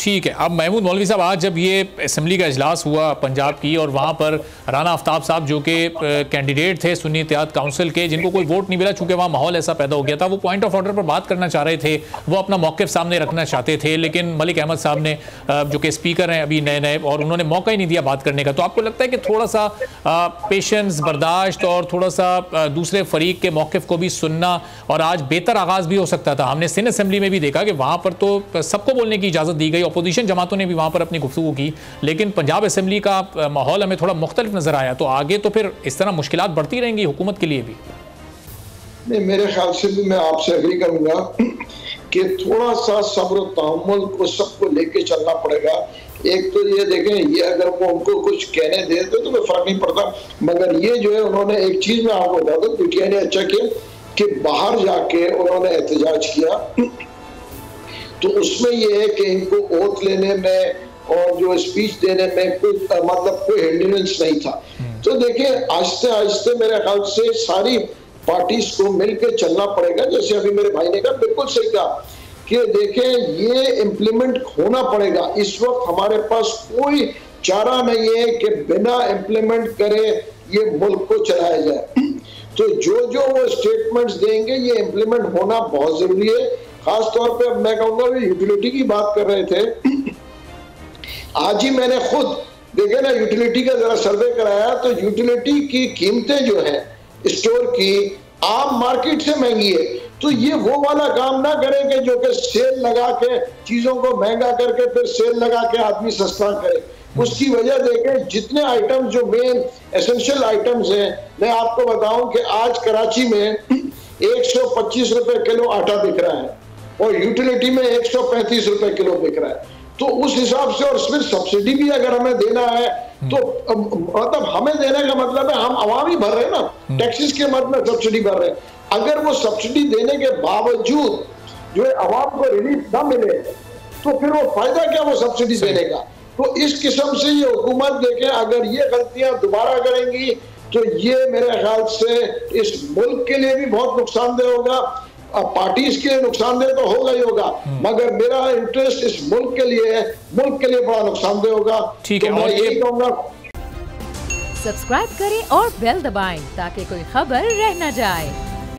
ठीक है। अब महमूद मौलवी साहब, आज जब ये असम्बली का इजलास हुआ पंजाब की और वहाँ पर राना आफ्ताब साहब जो कि कैंडिडेट थे सुन्नी इत्तेहाद काउंसिल के, जिनको कोई वोट नहीं मिला चूंकि वहाँ माहौल ऐसा पैदा हो गया था, वो पॉइंट ऑफ ऑर्डर पर बात करना चाह रहे थे, वो अपना मौक़िफ़ सामने रखना चाहते थे, लेकिन मलिक अहमद साहब ने जो कि स्पीकर हैं अभी नए नए, और उन्होंने मौका ही नहीं दिया बात करने का। तो आपको लगता है कि थोड़ा सा पेशेंस, बर्दाश्त और थोड़ा सा दूसरे फरीक के मौक़िफ़ को भी सुनना, और आज बेहतर आगाज़ भी हो सकता था। हमने सिंध असम्बली में भी देखा कि वहाँ पर तो सबको बोलने की इजाज़त दी गई, अपोजिशन जमातों ने भी वहाँ पर अपनी गुफ्तगू की, लेकिन पंजाब असम्बली का माहौल हमें थोड़ा मुख्तलिफ नज़र आया। तो आगे तो फिर इस तरह मुश्किलात बढ़ती रहेंगी हुकूमत के लिए भी। नहीं, मेरे ख्याल से भी मैं आपसे एग्री करूंगा कि थोड़ा सा सब्र तहम्मुल को सबको लेके चलना पड़ेगा। एक तो ये देखें, ये अगर वो उनको कुछ कहने देते तो कोई फर्क नहीं पड़ता, मगर ये जो है उन्होंने एक चीज में आपको बता दो, पीटीआई ने अच्छा किया कि बाहर जाके उन्होंने एहतजाज किया, तो उसमें ये है कि इनको ओथ लेने में और जो स्पीच देने में कोई मतलब कोई हिंड्रेंस नहीं था। तो देखिए, आहिस्ते आहिस्ते मेरे ख्याल से सारी पार्टीज को मिलकर चलना पड़ेगा। जैसे अभी मेरे भाई ने कहा, बिल्कुल सही कहा कि देखें ये इम्प्लीमेंट होना पड़ेगा। इस वक्त हमारे पास कोई चारा नहीं है कि बिना इम्प्लीमेंट करे ये मुल्क को चलाया जाए। तो जो वो स्टेटमेंट्स देंगे ये इम्प्लीमेंट होना बहुत जरूरी है। खास तौर पे मैं कहूंगा, यूटिलिटी की बात कर रहे थे, आज ही मैंने खुद देखे ना यूटिलिटी का जरा सर्वे कराया, तो यूटिलिटी की कीमतें जो है स्टोर की आम मार्केट से महंगी है। तो ये वो वाला काम ना करें कि जो कि सेल लगा के चीजों को महंगा करके फिर सेल लगा के आदमी सस्ता करे। उसकी वजह देखें, जितने आइटम्स जो मेन एसेंशियल आइटम्स हैं, मैं आपको बताऊं कि आज कराची में 125 रुपए किलो आटा बिक रहा है और यूटिलिटी में 135 रुपए किलो बिक रहा है। तो उस हिसाब से, और उसमें सब्सिडी भी अगर हमें देना है तो मतलब हमें देने का मतलब है हम अवाम ही भर रहे हैं ना, टैक्सेस के मद में सब्सिडी भर रहे हैं। अगर वो सब्सिडी देने के बावजूद जो है अवाम को रिलीफ ना मिले तो फिर वो फायदा क्या वो सब्सिडी देने का। तो इस किस्म से ये हुकूमत देखें, अगर ये गलतियां दोबारा करेंगी तो ये मेरे ख्याल से इस मुल्क के लिए भी बहुत नुकसानदेह होगा। पार्टीज के लिए नुकसानदेह तो होगा ही होगा, मगर मेरा इंटरेस्ट इस मुल्क के लिए है, मुल्क के लिए बड़ा नुकसानदेह होगा। ठीक है, और ये कहूंगा सब्सक्राइब करें और बेल दबाएं ताकि कोई खबर रह न जाए।